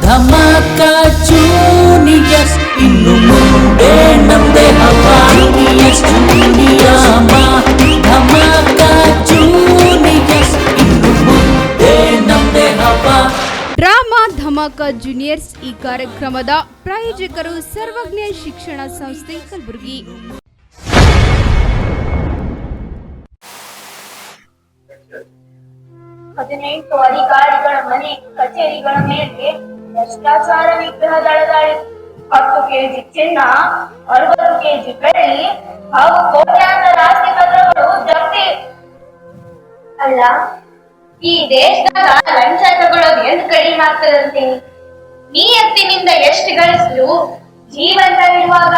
Dhamaka juniors ಇನ್ನು ಮುಂದೆ ನಮ್ದೆ ಹವಾ ಧಮಾಕ ಜೂನಿಯರ್ಸ್ ಇನ್ನು ಮುಂದೆ ನಮ್ದೆ ಹವಾ. ಡ್ರಾಮಾ ಧಮಾಕ ಜೂನಿಯರ್ಸ್ ಈ ಕಾರ್ಯಕ್ರಮದ ಪ್ರಾಯೋಜಕರು ಸರ್ವಜ್ಞ ಶಿಕ್ಷಣ ಸಂಸ್ಥೆ ಕಲಬುರಗಿ. 18 ಅಧಿಕಾರಿಗಳ ಮನೆ ಕಚೇರಿಗಳ ಮೇಲೆ ಭ್ರಷ್ಟಾಚಾರ ನಿಗ್ರಹ ದಳದಾಳಿ 10 ಕೆಜಿ ಚಿನ್ನ, 60 ಕೆಜಿ ಬೆಳ್ಳಿ ಹಾಗೂ ಕೋಟ್ಯಾಂತರ ಆಸ್ತಿ ಪತ್ರಗಳು ಜಪ್ತಿ. ಅಲ್ಲ, ಈ ದೇಶದಾಗ ಲಂಚ ತಗೊಳ್ಳೋದು ಎಷ್ಟು ಕಡಿಮೆ ಆಗ್ತದಂತೆ. ನಿಯತ್ತಿನಿಂದ ಎಷ್ಟು ಗಳಿಸಲು ಜೀವಂತವಿರುವಾಗ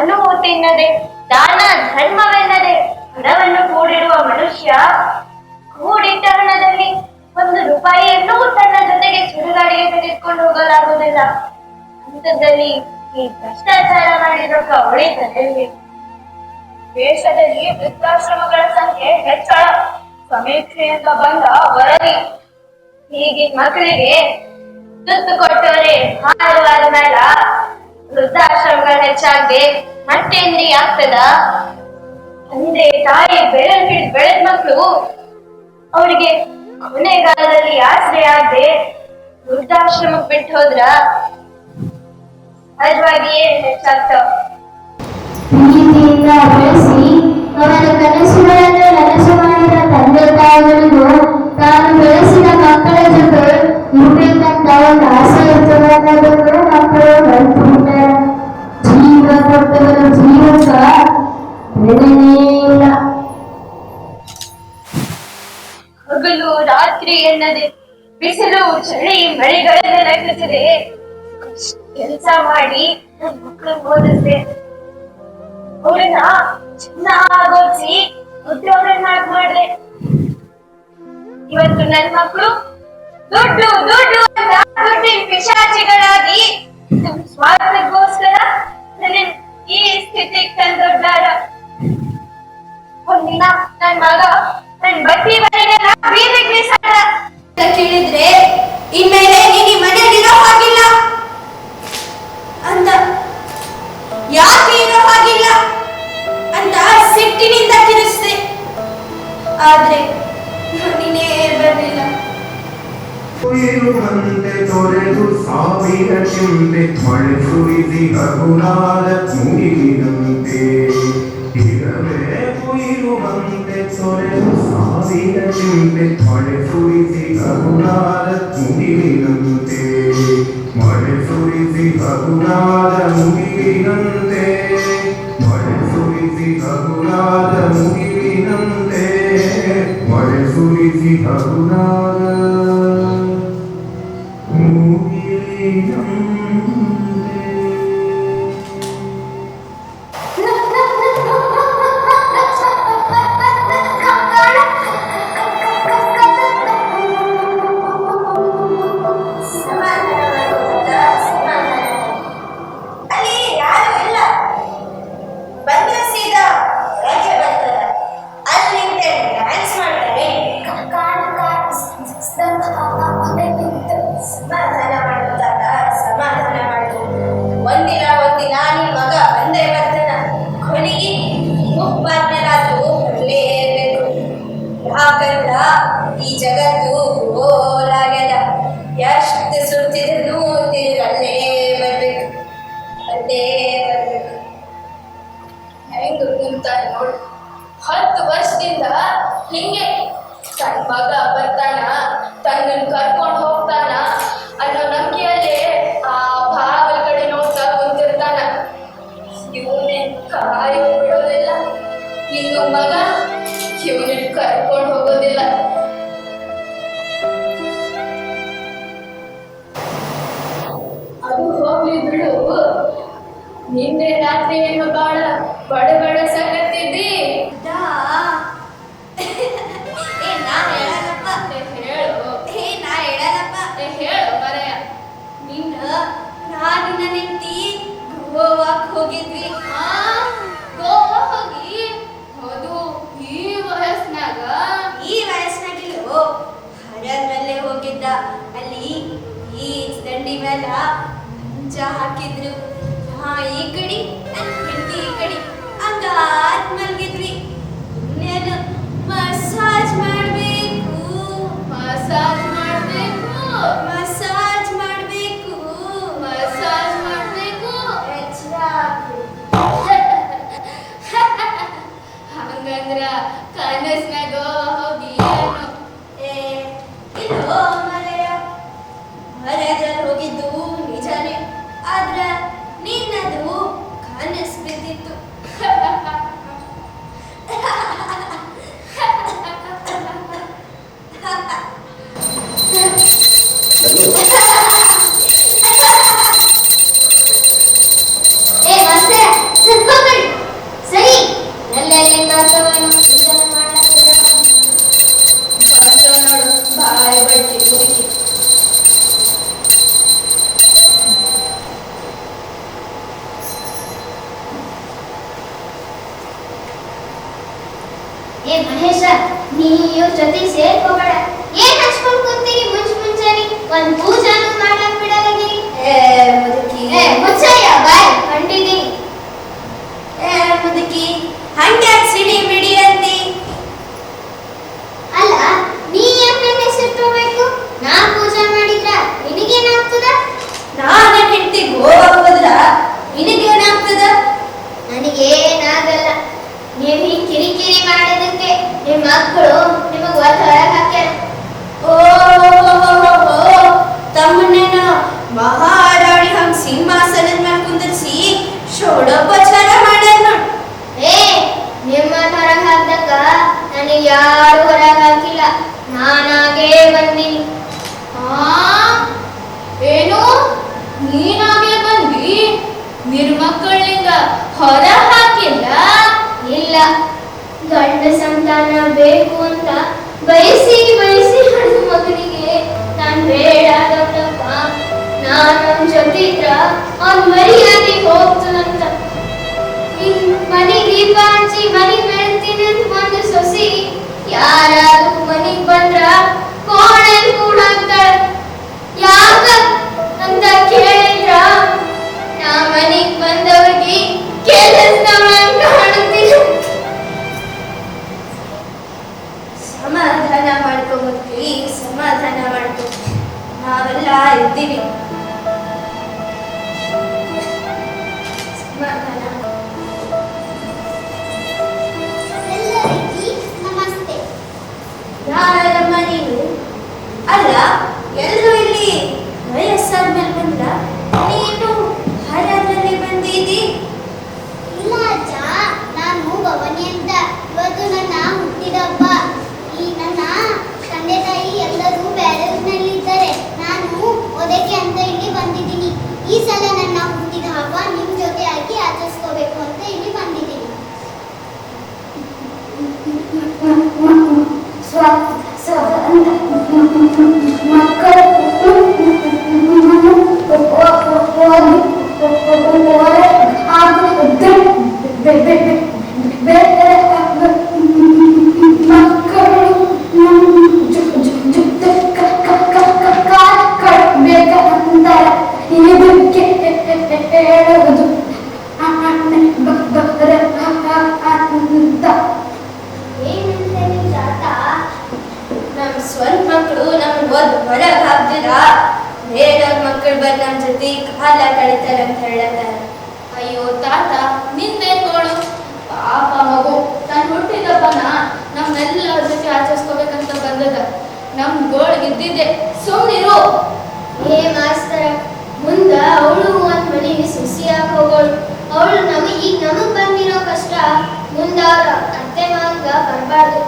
ಅನುಭೂತಿಯನ್ನದೆ ದಾನ ಧರ್ಮವೆನ್ನದೆ ಹಣವನ್ನು ಕೂಡಿಡುವ ಮನುಷ್ಯ ಕೂಡಿಟ್ಟ ಹಣದಲ್ಲಿ 1 ರೂಪಾಯಿಯನ್ನು ತನ್ನ ಜೊತೆಗೆ ಸುಡುಗಾಡಿಗೆ ತೆಗೆದುಕೊಂಡು ಹೋಗಲಾಗುವುದಿಲ್ಲ. ಅಂಥದ್ದಲ್ಲಿ ಈ ಭ್ರಷ್ಟಾಚಾರ ಮಾಡಿರೋ ಉಳಿತದೆ. ದೇಶದಲ್ಲಿ ವೃದ್ಧಾಶ್ರಮಗಳ ಸಂಖ್ಯೆ ಹೆಚ್ಚಳ ಸಮೀಕ್ಷೆಯಿಂದ ಬಂದ ವರದಿ. ಈಗಿನ ಮಕ್ಕಳಿಗೆ ತುತ್ತು ಕೊಟ್ಟವರೇ ಹಾರುವಾದ ಮೇಲ ವೃದ್ಧಾಶ್ರಮಗಳು ಹೆಚ್ಚಾಗದೆ ಮತ್ತೇನ್ರಿ ಆಗ್ತದ? ತಂದೆ ತಾಯಿ ಬೆಳೆದ ಮಕ್ಕಳು ಅವರಿಗೆ ಕೊನೆಗಾಲದಲ್ಲಿ ಆಸರೆ ಆಗದೆ ವೃದ್ಧಾಶ್ರಮಕ್ಕೆ ಬಿಟ್ಟು ಹೋದ್ರ ಸಹಜವಾಗಿಯೇ ಹೆಚ್ಚಾಗ್ತಾವ. ಪ್ರೀತಿಯಿಂದ ಬೆಳೆಸಿ ಅವರ ಕನಸುಗಳನ್ನು ನನಸು ಮಾಡಿದ ತಂದೆ ತಾಯಿಗಳಿಗೂ ತಾನು ಬೆಳೆಸಿದ ಮಕ್ಕಳ ಜೊತೆ ಇರಬೇಕಂತ ಒಂದು ಆಸೆ ಇರ್ತದನ್ನೋದನ್ನು ಮಕ್ಕಳು ಮರೆತು ಬಿಟ್ಟಾರೆ. ಜೀವ ಕೊಟ್ಟವರು ಜೀವಕ ಬೆಳೆನೇ ಇಲ್ಲ. ಹಗಲು ರಾತ್ರಿ ಎನ್ನದೆ ಬಿಸಿಲು ಚಳಿ ಮಳೆಗಳನ್ನು ಲೆಕ್ಕಿಸದೆ ಕೆಲಸ ಮಾಡಿ ಮಕ್ಕಳು ಓದಿಸಿದೆ. ಅವ್ರನ್ನ ಚೆನ್ನಾಗಿ ಓದಿಸಿ ಉದ್ಯೋಗವನ್ನಾಗಿ ಮಾಡಿದೆ. ಇವತ್ತು ನನ್ನ ಮಕ್ಕಳು ದುಡ್ಡು ದುಡ್ಡು ಅಂತ ದುಡ್ಡಿನ ಪಿಶಾಚಿಗಳಾಗಿ ಸ್ವಾರ್ಥಕ್ಕೋಸ್ಕರ ನನ್ನ ಈ ಸ್ಥಿತಿಗೆ ತಂದೊಡ್ಡಾರ. ಒಂದಿನ ನನ್ ಮಗ ನನ್ ಬಟ್ಟಿ ಬರೆಗೆಲ್ಲ ಬೀದಿಗೆ ಬೀಸಾಡ ಕೇಳಿದ್ರೆ ಇನ್ಮೇಲೆ ನೀನು ಮನೆಯಲ್ಲಿರೋ ಹಾಗಿಲ್ಲ ಅಂತ. ಯಾಕೆ ಇರೋ ಹಾಗಿಲ್ಲ ಅಂತ ಸಿಟ್ಟಿನಿಂದ ತಿರುಗಿಸಿದೆ. ಆದ್ರೆ ನೀನೇ ಬರಲಿಲ್ಲ. ಇರುವಂತೆ ತೊರೆದು ಸಾವಿರ ಚಿಂತೆ ಮಳೆ ಸುರಿಸಿ ರಘುನಾಥ ಮುಗಿದಂತೆ ಇರಬೇಕು. ಇರುವಂತೆ ತೊರೆದು ಸಾವಿರ ಚಿಂತೆ ಮಳೆ ಸುರಿಸಿ ರಘುನಾಥ ಮುಗಿದಂತೆ ಮಳೆ ಸುರಿಸಿ ರಘುನಾಥ ಮುಗಿದಂತೆ ಮಳೆ ಸುರಿಸಿ ರಘುನಾಥ ಮುಗಿದಂತೆ ಮಳೆ ಸುರಿಸಿ ರಘುನಾಥ ಈ ಜಗತ್ತು ಗೋಲಾಗ್ಯದ. ಎಷ್ಟು ಸುತ್ತಿದ್ರು ತಿರುಗಲ್ಲೇ ಬರ್ಬೇಕು, ಅಲ್ಲೇ ಬರ್ಬೇಕು. ಹೆಂಗ ಕುಂತ ನೋಡು. 10 ವರ್ಷದಿಂದ ಹಿಂಗೆ ತನ್ನ ಮಗ ಬರ್ತಾನ, ತನ್ನನ್ನು ಕರ್ಕೊಂಡು ಹೋಗ್ತಾನ ಅನ್ನೋ ನಂಬಿಕೆಯಲ್ಲೇ ಆ ಭಾವದ ಕಡೆ ನೋಡ್ತಾ ಕುಂತಿರ್ತಾನ. ಇವನೇ ಕಾಯೋ ಬಿಡೋದಿಲ್ಲ. ಇನ್ನು ಮಗ ಇವನನ್ನು ಕರ್ಕೊಂಡು ಹೋಗೋದಿಲ್ಲ. ಅದು ಹೋಗ್ಲಿ ಬಿಡು. ನಿನ್ನೆ ರಾತ್ರಿ ಏನು ಬಾಳ ಬಡ ಸಕತ್ತಿದ್ದಿ. ಹೇಳು ಮರೆಯ. ನಾನಿನ ನಿಂತಿ ಗೋವಾಕ್ ಹೋಗಿದ್ವಿ. ಗೋವಾ ಹೋಗಿ ಅದು ಈ ವಯಸ್ಸಿನಾಗಿಲ್ಲೋ ಹರದ್ರಲ್ಲೇ ಹೋಗಿದ್ದ. ಅಲ್ಲಿ ಈ ದಂಡಿ ಮೇಲ ಮಂಚ ಹಾಕಿದ್ರು. ನಾ ಈ ಕಡಿ ನನ್ ಹೆಂಡತಿ ಈ ಕಡಿ ಹಂಗಾತ್ ಮಲ್ಗಿದ್ವಿ. ಇನ್ನೇನು ಮಸಾಜ್ ಮಾಡ್ಬೇಕು ಮಸಾಜ್ ಮಾಡ್ಬೇಕು ಮಸಾಜ್ ಮಾಡ್ಬೇಕು ಮಸಾಜ್ ಮಾಡ್ಬೇಕು ಎಚ್ಚರ ಹಂಗಂದ್ರ ಕನಸ್ನಾಗ ಹೋಗಿ ಇಲ್ಲೋ ಮರೆಯ ಮರೆಯದ್ರಲ್ಲಿ ಹೋಗಿದ್ದು ನಿಜಾನೇ. ಆದ್ರ ನಿನ್ನದು ಕನಸು ಬಿದ್ದಿತ್ತು. ಸರಿ ಎಲ್ಲೆಲ್ಲಿ ಮಾತವನು ಇದನ್ನು ಮಾಡಲಾಗ್ತದ ನೋಡು ಬಾಯ್ ಬಡ್ತಿ ಹುಡುಗಿ. ಏ ಮಹೇಶ, ನೀವು ಜೊತೆ ಸೇರ್ಕೋಬೇಡ. ಏನ್ ಹಚ್ಕೊಂಡ್ ಕೂತೀರಿ ಮುಂಚಾನೆ? ಒಂದ್ ಪೂಜಾನು ಮಾಡ್ಲಕ್ ಬಿಡಲಾಗಿರಿ. ಮುದುಕಿ ಮುಚ್ಚಯ್ಯ ಬಾಯ್ ಕಂಡಿದ್ದೀನಿ. ಮುದುಕಿ ಹಂಗ್ಯಾಕ್ ಸಿಡಿ ಮಿಡಿ ಅಂತಿ? ಅಲ್ಲ, ನೀ ಯಾಕೆ ನನ್ನ ಹೆಸರು ತಗೋಬೇಕು? ನಾ ಪೂಜಾ ಮಾಡಿದ್ರ ನಿನಗೇನಾಗ್ತದ? ನಾನು ಹೆಂಡತಿ ಗೋವಾಕ್ ಹೋದ್ರ ನಿನಗೇನಾಗ್ತದ? ನನಗೇನಾಗಲ್ಲ. ನೀವು ಈ ಕಿರಿಕಿರಿ ಮಾಡೋದಕ್ಕೆ ನಿಮ್ಮ ಮಕ್ಕಳು ನಿಮಗ್ ಒತ್ತ ಹೊರಗೆ ಹಾಕ್ಯಾರ. ಓ ತಮ್ಮನ್ನೇನ ಮಹಾರಾಣಿ ಹಂಗ್ ಸಿಂಹಾಸನದ ಮ್ಯಾಲ ಕುಂದರ್ಸಿ ಷೋಡೋಪಚಾರ ಮಾಡ್ಯಾರ ನೋಡ್. ನಿಮ್ಮ ಹೊರಗೆ ಹಾಕ್ದಕ್ಕ ನನಗೆ ಯಾರು ಹೊರಗೆ ಹಾಕಿಲ್ಲ. ನಾನಾಗೇ ಬಂದೀನಿ. ಏನು ನೀನಾಗೆ ಬಂದಿ? ನಿರ್ಮಕ್ಕಳಿಂದ ಹೊರ ಹಾಕಿಲ್ಲ? ಇಲ್ಲ, ಗಂಡ ಸಂತಾನ ಬೇಕು ಅಂತ ಬಯಸಿ ಹಣ್ಣು ಮಗನಿಗೆ ನಾನ್ ಬೇಡಾದವನಪ್ಪ. ನಾನು ಜೊತೆ ಇದ್ರ ಅವ್ನ ಮರ್ಯಾದೆ ಹೋಗ್ತದಂತ ಮನೆ ದೀಪ ಹಚ್ಚಿ ಮನೆ ಬೆಳ್ತೀನಿ ಅಂತ ಒಂದು ಸೊಸಿ ಯಾರಾದ್ರೂ ಮನೆಗ್ ಬಂದ್ರ ಕೋಣೆ ಕೂಡ ಅಂತಾಳ. ಯಾಕ ಅಂತ ಕೇಳಿದ್ರ ನಾ ಮನೆಗ್ ಬಂದವ್ರಿಗೆ ಕೆಲಸದವಳ ಕಾಣ್ತೀನಿ. ಸಮಾಧಾನ ಮಾಡ್ಕೊಬದ್ರಿ, ಸಮಾಧಾನ ಮಾಡ್ಕೊ. ನಾವೆಲ್ಲ ಇದ್ದೀವಿ. ಸಮಾಧಾನ. ಎಲ್ಲರಿಗೂ ನಮಸ್ತೆ. ಯಾರಮ್ಮ ನೀನು? ಅಲ್ಲ, ಎಲ್ಲರೂ ಇಲ್ಲಿ ವಯಸ್ಸಾದ್ಮೇಲೆ ಬಂದ್ರ, ನೀನು ಹರದಲ್ಲಿ ಬಂದಿದ್ದಿ. ಇಲ್ಲ ಅಜ್ಜ, ನಾನು ಭವಾನಿ ಅಂತ. ಇವತ್ತು ನನ್ನ ಹುಟ್ಟಿದ ಹಬ್ಬ. ಈ ನನ್ನ ತಂದೆ ತಾಯಿ ಎಲ್ಲರೂ ಬೇರೆ ಊರಿನಲ್ಲಿದ್ದಾರೆ. ನಾನು ಓದಕ್ಕೆ ಅಂತ ಇಲ್ಲಿ ಬಂದಿದ್ದೀನಿ. ಈ ಸಲ ನನ್ನ ಹುಟ್ಟಿದ ಹಬ್ಬ ನಿಮ್ ಜೊತೆ ಆಗಿ ಆಚರಿಸ್ಕೋಬೇಕು ಅಂತ ಇಲ್ಲಿ ಬಂದಿದ್ದೀನಿ. ನಮ್ ಸ್ವಂತ ಮಕ್ಕಳು ನಮ್ಗೆ ಹೊರಗೆ ಹಾಕ್ದಿರ ಬೇರೆಯವ್ರ ಮಕ್ಕಳು ಬಂದು ನಮ್ಮ ಜೊತೆ ಕಾಲ ಕಳೀತಾರೆ ಅಂತ ಹೇಳತ್ತಾರ. ಅಯ್ಯೋ ತಾತ, ನಿಂದೇನ್ ಗೋಳು? ಪಾಪ ಮಗು ನಾನು ಹುಟ್ಟಿದಬ್ಬನ ನಮ್ಮೆಲ್ಲರ ಜೊತೆ ಆಚರಿಸ್ಕೋಬೇಕಂತ ಬಂದದ. ನಮ್ ಗೋಳಿಗಿದ್ದಿದ್ದೆ, ಸುಮ್ಮನಿರು. ಏ ಮಾಸ್ತರ, ಮುಂದ ಅವಳು ಒಂದ್ ಮನೆಗೆ ಸುಸಿಯಾಗಿ ಹೋಗೋಳು. ಅವಳು ನಮಗ್ ಬಂದಿರೋ ಕಷ್ಟ ಮುಂದ ಅವ್ರ ಅತ್ತೆ ಮಾವಂಗ ಬರಬಾರ್ದು.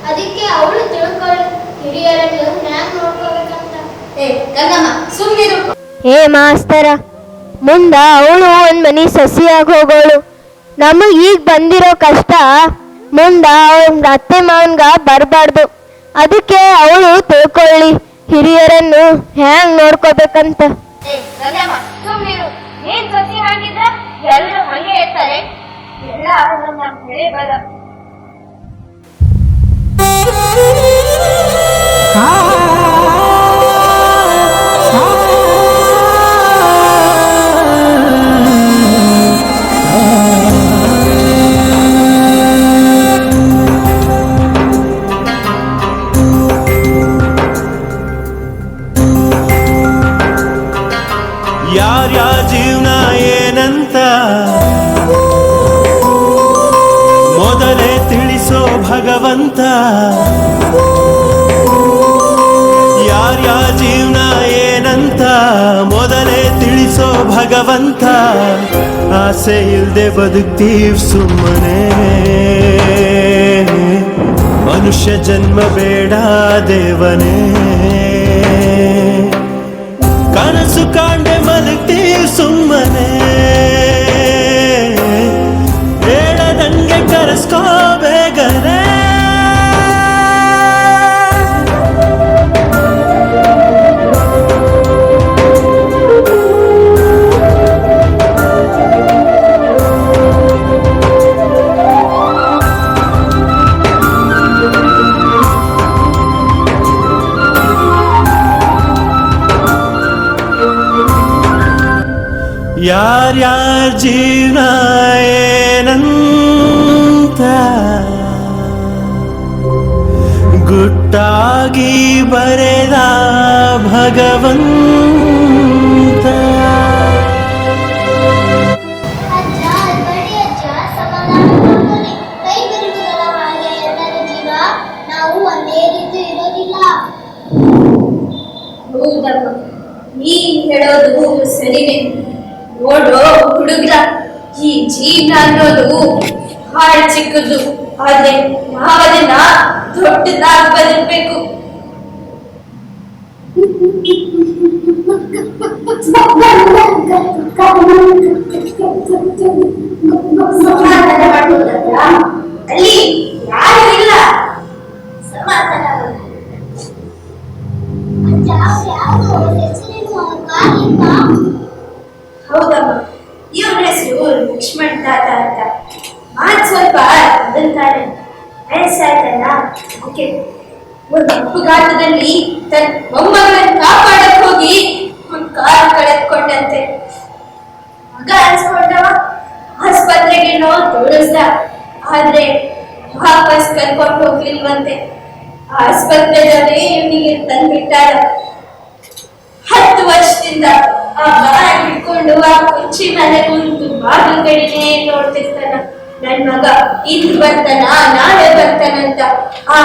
ಅದಕ್ಕೆ ಅವಳು ತಿಳ್ಕೊಳ್ಳಿ ಹಿರಿಯರನ್ನು ಹ್ಯಾಂಗ್ ನೋಡ್ಕೋಬೇಕಂತ. ಗಂಗಮ್ಮ ಸುಮ್ಮನಿರು. ಏ ಮಾಸ್ತರ, ಮುಂದ ಅವಳು ಒಂದ್ ಮನೆ ಸಸಿಯಾಗಿ ಹೋಗೋಳು. ನಮಗ್ ಈಗ ಬಂದಿರೋ ಕಷ್ಟ ಮುಂದ ಅವಳ ಅತ್ತೆ ಮಾವನ್ಗ ಬರಬಾರ್ದು. ಅದಕ್ಕೆ ಅವಳು ತಿಳ್ಕೊಳ್ಳಿ ಹಿರಿಯರನ್ನು ಹ್ಯಾಂಗ್ ನೋಡ್ಕೋಬೇಕಂತ. ಗಂಗಮ್ಮ ಸುಮ್ಮನಿರು. ಏನ್ ಸಸಿ ಹಾಕಿದ್ರ ಎಲ್ಲರೂ ಹಂಗೆ ಇರ್ತಾರೆ. ಎಲ್ಲ ನಮ್ಮ ಬೆಳೆ ಬಲ. ಆ ಭಗವಂತ. ಯಾರ್ಯಾರ ಜೀವನ ಏನಂತ ಮೊದಲೇ ತಿಳಿಸೋ ಭಗವಂತ. ಆಸೆ ಇಲ್ದೆ ಬದುಕ್ತೀವ್ ಸುಮ್ಮನೆ, ಮನುಷ್ಯ ಜನ್ಮ ಬೇಡ ದೇವನೇ. ಕನಸು ಕಾಂಡೆ ಮಲಗ್ತೀವ್ ಸುಮ್ಮನೆ, ಹೇಳದಂಗೆ ಕರೆಸ್ಕೋ ಬೇಗನೆ. ಯಾರ್ಯಾರ ಜೀವನ ಏನಂತ ಗುಟ್ಟಾಗಿ ಬರೆದ ಭಗವಂತ. ಅಜ್ಜ ಬಡಿ ಅಜ್ಜ, ಸಮಾಧಾನ ಮಾಡ್ಕೊಳ್ಳಿ. ಕೈ ಬೆರಳುಗಳ ಹಾಗೆ ಎಲ್ಲರ ಜೀವ ನಾವು ಒಂದೇ ರೀತಿ ಇರೋದಿಲ್ಲ. ಹೌದಮ್ಮ, ನೀನ್ ಹೇಳೋದು ಸರಿನೇ. ನೋಡು ಹುಡುಗ್ರ, ಈ ಜೀವನ ಅನ್ನೋದು ಬಹಳ ಚಿಕ್ಕದು, ಆದ್ರೆ ನಾವದನ್ನ ದೊಡ್ಡದಾಗಿ ಬದುಕ್ಬೇಕು. ಸಮಾಧಾನ ಮಾಡ್ಬೋದಲ್ಲ, ಅಲ್ಲಿ ಯಾರು ಇಲ್ಲ. ಸಮಾಧಾನ ಅಜ್ಜ ಯಾರು ಹೆಸರೇನು ಕಾಲಿಂದ? ಹೌದಮ್ಮ, ಇವನ ಹೆಸರು ಲಕ್ಷ್ಮಣ್ ತಾತ ಅಂತ. ಸ್ವಲ್ಪ ಅದಂತಾನೆ ವಯಸ್ಸಾಯ್ತಲ್ಲ, ಅದಕ್ಕೆ ಒಂದು ಅಪಘಾತದಲ್ಲಿ ತನ್ನ ಮೊಮ್ಮಗಳನ್ನ ಕಾಪಾಡಕ್ ಹೋಗಿ ಒಂದು ಕಾರು ಕಳೆದ್ಕೊಂಡಂತೆ. ಮಗ ಅನ್ಸ್ಕೊಂಡವ ಆಸ್ಪತ್ರೆಗೇನೋ ತೋರಿಸ್ದ, ಆದ್ರೆ ವಾಪಸ್ ಕರ್ಕೊಂಡು ಹೋಗ್ಲಿಲ್ವಂತೆ. ಆಸ್ಪತ್ರೆದಲ್ಲಿ ಇವನಿಗೆ ತಂದ್ಬಿಟ್ಟಾರ. 10 ವರ್ಷದಿಂದ ಆ ಬ್ಯಾಗ್ ಹಿಡ್ಕೊಂಡು ಆ ಕುರ್ಚಿ ಮೇಲೆ ಕುಂತು ಬಾಗಿಲು ಕಡೆಗೆ ನೋಡ್ತಿರ್ತಾನ. ನನ್ ಮಗ ಇಂದು ಬರ್ತಾನ ನಾಳೆ ಬರ್ತಾನಂತ. ಆ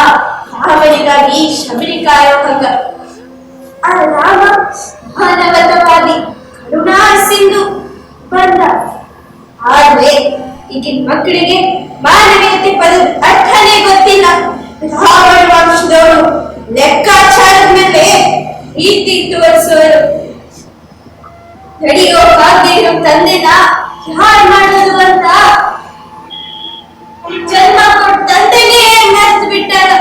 ರಾಮನಿಗಾಗಿ ಶಬರಿ ಕಾಯೋ ಹಂಗ. ಆ ರಾಮ ಮಾನವತವಾದಿ, ಕರುಣಾ ಸಿಂಧು ಬಂದ. ಆದ್ರೆ ಈಗಿನ ಮಕ್ಕಳಿಗೆ ಮಾನವೀಯತೆ ಪದದ ಅರ್ಥನೇ ಗೊತ್ತಿಲ್ಲ. ರಾವಣ ವಂಶದವರು ಲೆಕ್ಕಾಚಾರದ ಮೇಲೆ ಪ್ರೀತಿ ತೋರಿಸೋರು. ನಡೆಯೋಕಾಗದೆ ಇರೋ ತಂದೆನ ಯಾರು ಮಾಡೋದು ಅಂತ ಜನ್ಮ ಕೊಟ್ಟ ತಂದೆನೇ ಮರ್ತು ಬಿಟ್ಟಾರ.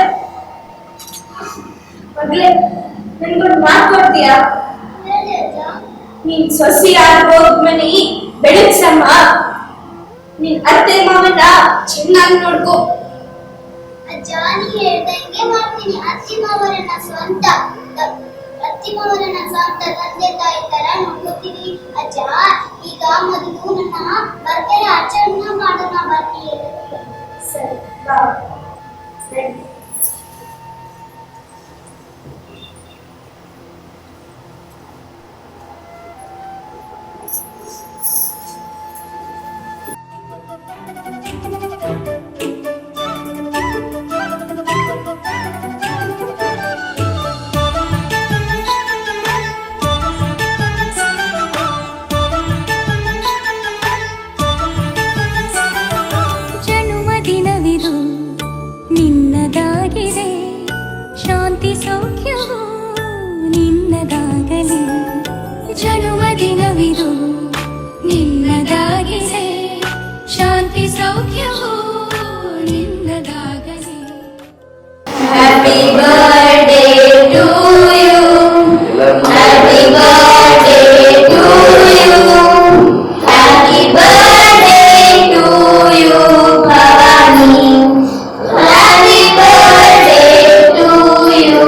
ಮಗಳೇ, ನನ್ಗೊಂದು ಮಾತು ಕೊಡ್ತೀಯಾ? ಹೇಳಿ ಅಜ್ಜ. ನೀನ್ ಸೊಸಿ ಆಗೋದ್ಮನಿ ಬೆಳಗ್ಸಮ್ಮ. ನಿನ್ ಅತ್ತೆ ಮಾವನ ಚೆನ್ನಾಗಿ ನೋಡ್ಕೋ. ಅಜ್ಜ ನೀ ಹೇಳ್ದಂಗೆ ಮಾಡ್ತೀನಿ. ಅತ್ತಿಮಾವರನ್ನ ಸ್ವಂತ ತಂದೆ ತಾಯಿ ತರ ನೋಡ್ಕೊತೀನಿ. ಅಜ್ಜ ಈಗ ಮೊದಲು ನನ್ನ ಬರ್ತ್ಡೇ ಆಚರಣೆ ಮಾಡೋಣ ಬನ್ನಿ. ಸರಿ, ಬಾ. ಸರಿ. ಜನ್ಮದಿನವಿದು ನಿನ್ನದಾಗಿದೆ, ಶಾಂತಿ ಸೌಖ್ಯವು ನಿನ್ನದಾಗಲಿ. ಜನ್ಮದಿನವಿದು ನಿನ್ನದಾಗಿದೆ, ಶಾಂತಿ ಸೌಖ್ಯವು ನಿನ್ನದಾಗಲಿ. Happy birthday to you. Happy birthday to you. Happy birthday to you, Bhavani. Happy birthday to you.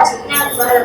ಚೆನ್ನಾಗಿ ಬಾಳು.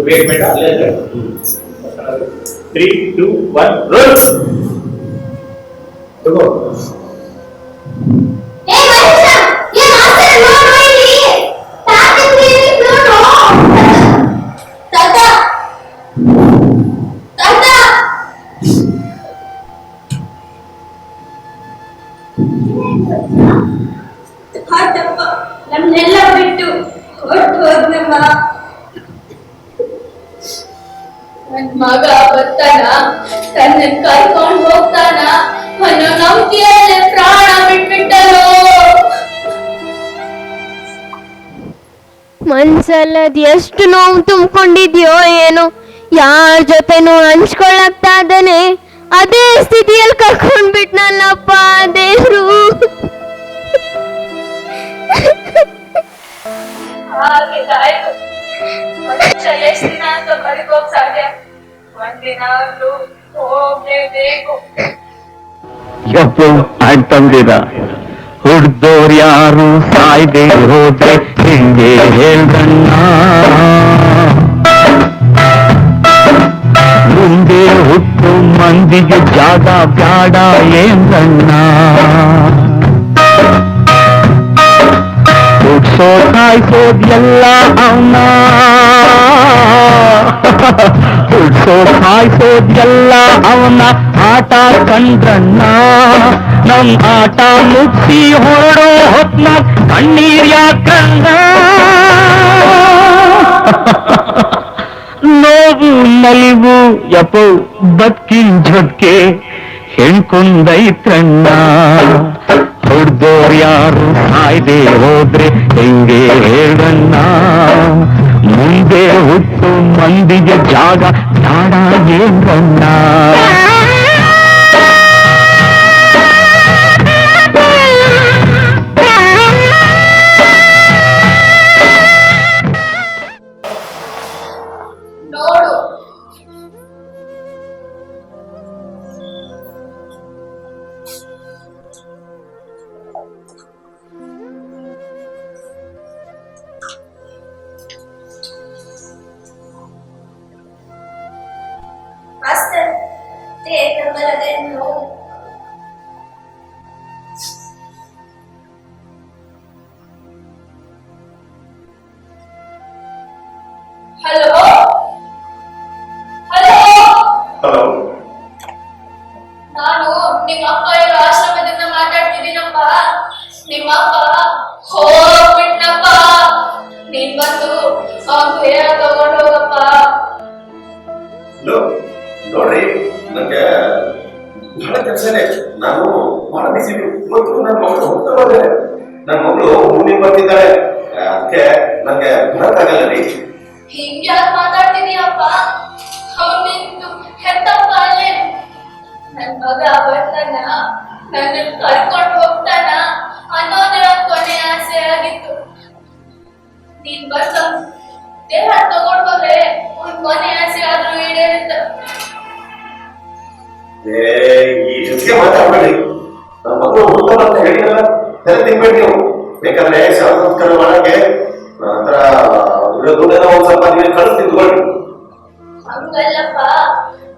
ವೇಟ್ ಬೇಡ ಅಲ್ಲೇ ಇದೆ 3 2 1 ರೋಲ್ ತಗೋ ನಮ್ನೆಲ್ಲ ಬಿಟ್ಟು ಹೊರಟು ಹೋದ್ನಮ್ಮ. ನನ್ ಮಗ ಬರ್ತಾನ, ತನ್ನ ಕರ್ಕೊಂಡು ಹೋಗ್ತಾನ ಅನ್ನೋ ನಂಬಿಕೆಯಲ್ಲೇ ಪ್ರಾಣ ಬಿಟ್ಬಿಟ್ಟರು. ಮನ್ಸಲ್ಲದ್ ಎಷ್ಟು ನೋವು ತುಂಬಿಕೊಂಡಿದ್ಯೋ ಏನೋ, ಯಾರ ಜೊತೆನೂ ಹಂಚ್ಕೊಳ್ಳಾಗ್ತಾ ಇದ್ದಾನೆ, ಅದೇ ಸ್ಥಿತಿಯಲ್ಲಿ ಕರ್ಕೊಂಡ್ಬಿಟ್ನಲ್ಲಪ್ಪ ದೇವ್ರು. ಹಾಗಿದ್ದಾಯ್ತು. ಮನುಷ್ಯ ಎಷ್ಟು ದಿನ ಅಂತ ಬದುಕೋಕ್ ಸಾಧ್ಯ? ಒಂದಿನ ಆದ್ರೂ ಹೋಗ್ಲೇಬೇಕು. ಯಪ್ಪು ಅಂತಂದಿರ ಹುಡ್ದೋರ್ ಯಾರು ಸಾಯ್ದೆ ಹೋದ್ರೆ ಹಿಂಗೆ ಹೇಳ್ದಣ್ಣ, ಮುಂದೆ ಹುಟ್ಟು ಮಂದಿಗೆ ಜಾಗ ಬ್ಯಾಡ ಏನ್ರಣ್ಣ, ಹುಡ್ಸೋ ಕಾಯ್ಸೋದ್ಯೆಲ್ಲ ಅವನ, ಹುಡ್ಸೋ ಕಾಯ್ಸೋದ್ಯೆಲ್ಲ ಅವನ ಆಟ ಕಂಡ್ರಣ್ಣ, ನಮ್ ಆಟ ಮುಗಿಸಿ ಹೊರಡೋ ಹೊತ್ನ ಕಣ್ಣೀರ್ ಯಾಕಣ್ಣ, ನೋವು ನಲಿವು ಯಪ್ಪೋ ಬದುಕಿನ ಜೊಟ್ಕೆ ಹೆಣ್ಕೊಂಡೈತ್ರಣ್ಣ, ಹೊಡ್ದೋರ್ ಯಾರು ಸಾಯ್ದೆ ಹೋದ್ರೆ ಹೆಂಗೆ ಹೇಳಣ್ಣ, ಮುಂದೆ ಹುಟ್ಟು ಮಂದಿಗೆ ಜಾಗ ಜಾಡ ಏನ್ರಣ್ಣ. ನೋಡು, ಮಾಸ್ತರ್, ನಮ್ಮಲ್ಲದೇನು ಹಲೋ ಹಲೋ, ಹಲೋ ನಾನು ನಿಮ್ಮ ಅಪ್ಪ ಇರೋ ಆಶ್ರಮದಿಂದ ಮಾತಾಡ್ತಿದ್ದೀನಪ್ಪ. ನಿಮ್ಮ ಅಪ್ಪ ಹೋಗ್ಬಿಟ್ನಪ್ಪ. ನೀನ್ ಬಂದು ಅವನ್ ಬೇರೆ ತಗೊಂಡು ಹೋಗಪ್ಪ. ನೋಡ್ರಿ, ನಂಗೆ ಬಹಳ ಕೆಲಸನೇ, ನಾನು ಬಹಳ ಬಿಸಿ. ಇವತ್ತು ನನ್ನ ಮಗಳು ಹೋಗ್ತಾ ಹೋದೆ, ನನ್ನ ಮಗಳು ಊರಿಗೆ ಬರ್ತಿದ್ದಾಳೆ, ಅದಕ್ಕೆ ನಂಗೆ ಬರಕ್ಕಾಗಲ್ಲ ರೀ. ಹಿಂಗ್ಯಾಕ್ ಮಾತಾಡ್ತಿದೀಯಪ್ಪ? ಅವ್ನ್ ನಿಂತು ಹೆತ್ತಪ್ಪ ಅಲ್ಲೇ. ನನ್ ಮಗ ಬರ್ತಾನ, ನನ್ನ ಕರ್ಕೊಂಡು ಹೋಗ್ತಾನ ಅನ್ನೋದೇ ಒಂದ್ ಕೊನೆ ಆಸೆ ಆಗಿತ್ತು. ನೀನ್ ಬಂದ ದೇಹ ತಗೊಂಡ್ ಹೋದ್ರೆ ಒಂದ್ ಕೊನೆ ಆಸೆ ಆದ್ರೂ ಈಡೇರುತ್ತ. ಈ ಹೆಚ್ಚಿಗೆ ಮಾತಾಡ್ಬೇಡಿ, ನನ್ನ ಮಗಳು ಹೋಗ್ತಾಳ ಅಂತ ಹೇಳಿದಲ್ಲ, ತಲೆ ತಿನ್ಬೇಡಿ ನೀವು. ಬೇಕಾದ್ರೆ ಸಂಸ್ಕಾರ ಮಾಡಕ್ಕೆ ನನ್ನ ಹತ್ರ ದುಡ್ಡನ್ನ ಒಂದ್ ಸ್ವಲ್ಪ ನೀವು ಕಳಿಸ್ ತಿಂದ್ಕೊಳ್ಳಿ. ಹಂಗಲ್ಲಪ್ಪ,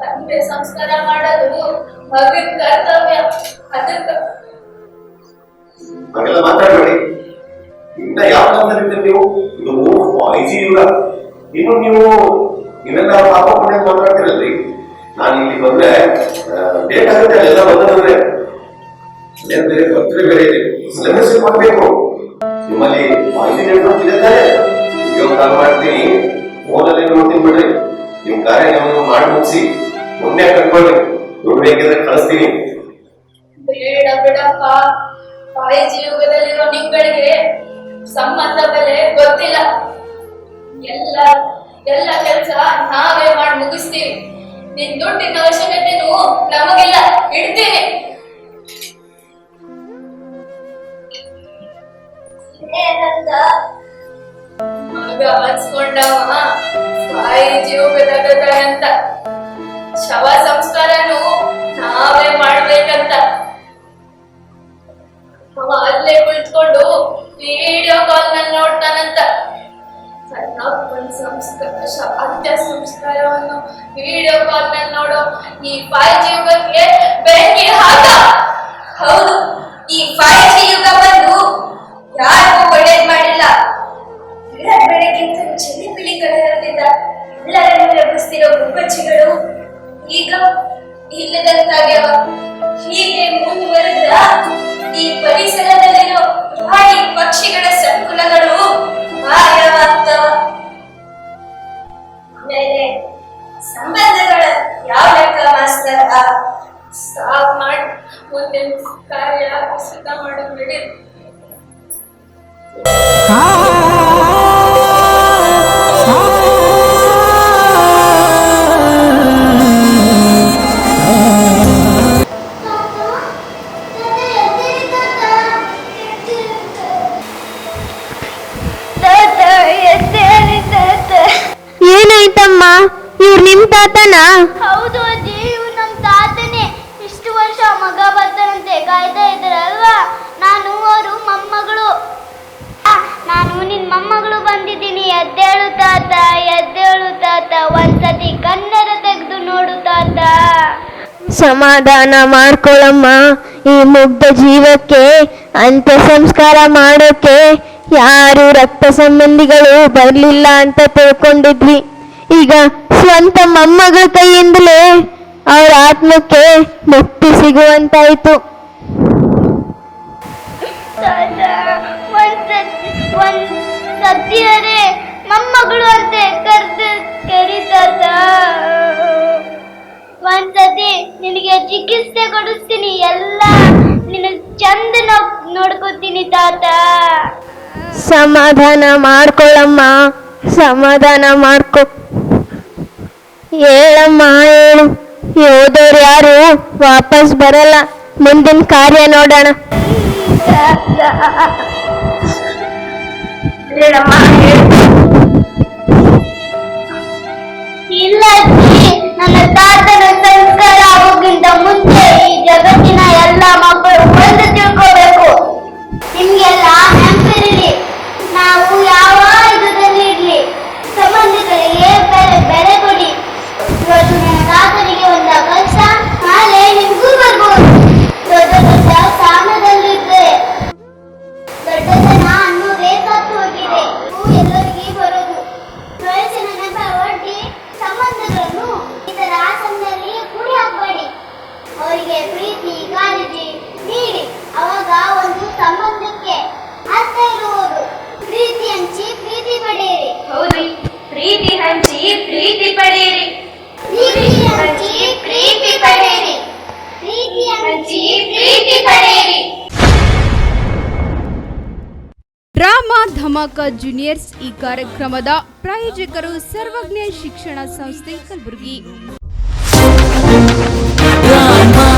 ತಂದೆ ಸಂಸ್ಕಾರ ಮಾಡೋದು ಮಗನ್ ಕರ್ತವ್ಯ. ಅದಕ್ಕ ಹಾಗೆಲ್ಲ ಮಾತಾಡ್ಬೇಡಿ. ಇನ್ನ ಯಾವ ಕಾಲದಲ್ಲಿದ್ದರೆ ನೀವು, ಇದು ಐಜಿ ಯುಗ, ಇನ್ನು ನೀವು ಇವೆಲ್ಲ ಪಾಪ ಪುಣ್ಯ ಮಾತಾಡ್ತಿರಲ್ರಿ. ನಾನು ಇಲ್ಲಿ ಬಂದ್ರೆ ಡೇಟ್ ಆಗುತ್ತೆ, ಎಲ್ಲ ಬಂದ್ರೆ ಬೇರೆ ಪತ್ರೆ ಬೇರೆ ಇದೆ, ಸಿಲೆಬಸ್ ಮಾಡಬೇಕು. ನಿಮ್ಮಲ್ಲಿ ಐಜಿ ನೆಟ್ವರ್ಕ್ ಇದೆ ತಾನೆ, ಉದ್ಯೋಗ ಕಾಲ್ ಮಾಡ್ತೀನಿ, ಫೋನಲ್ಲಿ ನೋಡ್ತೀನಿ ಬಿಡ್ರಿ. ನಿಮ್ ಕಾರ್ಯಕ್ರಮ ಮಾಡಿ ಮುಗಿಸಿ ಮೊನ್ನೆ ಕಟ್ಕೊಳ್ಳಿ, ದುಡ್ಡು ಬೇಕಿದ್ರೆ ಕಳಿಸ್ತೀನಿ. ಬೇಡ ಬಿಡಪ್ಪ, ಕಾಲೇಜಿ ಯುಗದಲ್ಲಿರೋ ನಿಮ್ಗಳಿಗೆ ಸಂಬಂಧ ಬೆಲೆ ಗೊತ್ತಿಲ್ಲ. ಎಲ್ಲ ಎಲ್ಲ ಕೆಲಸ ನಾವೇ ಮಾಡಿ ಮುಗಿಸ್ತೀವಿ. ನಿನ್ ದುಡ್ಡಿನ ಅವಶ್ಯಕತೆನೂ ನಮಗಿಲ್ಲ, ಇಡ್ತೀನಿ. ಮಗ ಅನ್ಸ್ಕೊಂಡವ ಸಾಯಿ ಜೀವಗದಾಗಂತ ಶವ ಸಂಸ್ಕಾರನು ನಾವೇ ಮಾಡ್ಬೇಕಂತ ಅವ ಅಲ್ಲೇ ಕುಳಿತುಕೊಂಡು ವಿಡಿಯೋ ಕಾಲ್ ನಲ್ಲಿ ನೋಡ್ತಾನಂತ. ಸಣ್ಣಪ್ಪನ ಸಂಸ್ಕಾರ ಅಂತ್ಯ ಸಂಸ್ಕಾರವನ್ನು ವಿಡಿಯೋ ಕಾಲ್ ನಲ್ಲಿ ನೋಡೋ ಈ 5G ಯುಗಕ್ಕೆ ಬೆಂಕಿ ಹಾಕ. ಹೌದು, ಈ 5G ಯುಗ ಬಂದು ಯಾರಿಗೂ ಒಳ್ಳೇದ್ ಮಾಡಿಲ್ಲ. ಗಿಡ ಬೆಳಗಿಂತ ಚಳಿ ಬಿಳಿ ಕಡೆ ಹರಿದಿದ್ದ ಎಲ್ಲರನ್ನು ಎಬ್ಬಿಸ್ತಿರೋ ಗುಬ್ಬಚ್ಚಿಗಳು ಈಗ ಇಲ್ಲದಂತಾಗ್ಯವ. ಹೀಗೆ ಮುಂದುವರೆದ ಈ ಪರಿಸರದಲ್ಲಿರೋ ಪ್ರಾಣಿ ಪಕ್ಷಿಗಳ ಸಂಕುಲಗಳು ಮಾಯವಾಗ್ತವ. ಆಮೇಲೆ ಸಂಬಂಧಗಳ ಯಾವ ಲೆಕ್ಕ ಮಾಸ್ತರ? ಸಾಫ್ ಮಾಡಿ ಮುಂದಿನ ಕಾರ್ಯ ಸಿದ್ಧ ಮಾಡಬೇಡಿ. ಏನಾಯ್ತಮ್ಮ? ಇವ್ರು ನಿಮ್ ತಾತನಾ? ಹೌದು ಅಜ್ಜಿ, ಇವ್ರು ನಮ್ಮ ತಾತನೇ. ಇಷ್ಟು ವರ್ಷ ಮಗ ಬರ್ತಾರಂತೆ ಕಾಯ್ತಾ ಇದ್ದಾರಲ್ವಾ, ನಾನು ಅವರು ಮೊಮ್ಮಗಳು. ನಾನು ನಿನ್ ಮೊಮ್ಮಗಳು ಬಂದಿದ್ದೀನಿ. ಎದ್ದೇಳು ತಾತ, ಎದ್ದೇಳು ತಾತ, ಒಂದ್ಸತಿ ಕಣ್ಣರ ತೆಗೆದು ನೋಡು ತಾತ. ಸಮಾಧಾನ ಮಾಡ್ಕೊಳಮ್ಮ. ಈ ಮುಗ್ಧ ಜೀವಕ್ಕೆ ಅಂತ್ಯ ಸಂಸ್ಕಾರ ಮಾಡೋಕೆ ಯಾರು ರಕ್ತ ಸಂಬಂಧಿಗಳು ಬರ್ಲಿಲ್ಲ ಅಂತ ತಿಳ್ಕೊಂಡಿದ್ವಿ. ಈಗ ಸ್ವಂತ ಮೊಮ್ಮಗಳ ಕೈಯಿಂದಲೇ ಅವರ ಆತ್ಮಕ್ಕೆ ಮುಕ್ತಿ ಸಿಗುವಂತಾಯ್ತು. ಒಂದ್ ಸತಿಯರೇ ಮೊಮ್ಮಗಳು ಅಂತೆ ಕರೀತಾತ. ಒಂದ್ಸತಿ ನಿನಗೆ ಚಿಕಿತ್ಸೆ ಕೊಡಿಸ್ತೀನಿ, ಎಲ್ಲ ನಿನ್ನ ಚಂದ ನೋಡ್ಕೊತೀನಿ ತಾತ. ಸಮಾಧಾನ ಮಾಡ್ಕೊಳಮ್ಮ, ಸಮಾಧಾನ ಮಾಡ್ಕೊ. ಹೇಳಮ್ಮ ಹೇಳು. ಹೋದವ್ರು ಯಾರು ವಾಪಸ್ ಬರಲ್ಲ. ಮುಂದಿನ ಕಾರ್ಯ ನೋಡೋಣ. ಇಲ್ಲ ಅಜ್ಜಿ, ನನ್ನ ತಾತನ ಸಂಸ್ಕಾರ ಆಗೋಕ್ಕಿಂತ ಮುಂಚೆ ಈ ಜಗತ್ತಿನ ಎಲ್ಲ ಮಕ್ಕಳು ಒಂದು ತಿಳ್ಕೋಬೇಕು. ನಿಮ್ಗೆಲ್ಲ ನೆನಪಿರಲಿ, ನಾವು ಯಾವ ಯುಗದಲ್ಲಿ ಇರ್ಲಿ ಸಂಬಂಧಗಳಿಗೆ ಬೆಲೆ ಕೊಡಿ. ಇವತ್ತು ನನ್ನ ತಾತನಿಗೆ ಒಂದು ಕಷ್ಟ, ನಾಳೆ ನಿಮ್ಗೂ ಬರ್ಬೋದು. ದೊಡ್ಡ ದೊಡ್ಡ ಸ್ಥಾನದಲ್ಲಿದ್ದರೆ ದೊಡ್ಡತನ ಅನ್ನೋದೇ ಸತ್ತು ಹೋಗಿದೆ. ಎಲ್ಲರಿಗೆ ಬರೋದು ವಯಸ್ಸಿನ ನೆಪ ಒಡ್ಡಿ ಸಂಬಂಧಗಳನ್ನು ಇದರ ಆಸನದಲ್ಲಿ ಕೂಡಿ ಹಾಕಬೇಡಿ. ಅವರಿಗೆ ಪ್ರೀತಿ ಕಾಳಜಿ ನೀಡಿ, ಅವಾಗ ಒಂದು ಸಂಬಂಧಕ್ಕೆ ಅರ್ಥ ಇರುವುದು. ಪ್ರೀತಿ ಹಂಚಿ ಪ್ರೀತಿ ಪಡೆಯಿರಿ. ಹೌದು, ಪ್ರೀತಿ ಹಂಚಿ ಪ್ರೀತಿ ಪಡೆಯಿರಿ. ಪ್ರೀತಿ ಹಂಚಿ ಪ್ರೀತಿ ಪಡೆಯಿರಿ. ಪ್ರೀತಿ ಹಂಚಿ ಪ್ರೀತಿ ಪಡೆಯಿರಿ. ಡ್ರಾಮಾ ಧಮಾಕ ಜೂನಿಯರ್ಸ್ ಈ ಕಾರ್ಯಕ್ರಮದ ಪ್ರಾಯೋಜಕರು ಸರ್ವಜ್ಞ ಶಿಕ್ಷಣ ಸಂಸ್ಥೆ ಕಲಬುರಗಿ. ಡ್ರಾಮಾ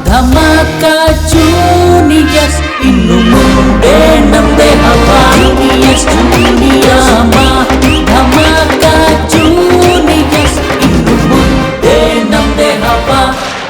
ಧಮಾಕ ಜೂನಿಯರ್ಸ್ ಇನ್ನು ಮುಂದೆ ನಮ್ದೇ ಹವಾ.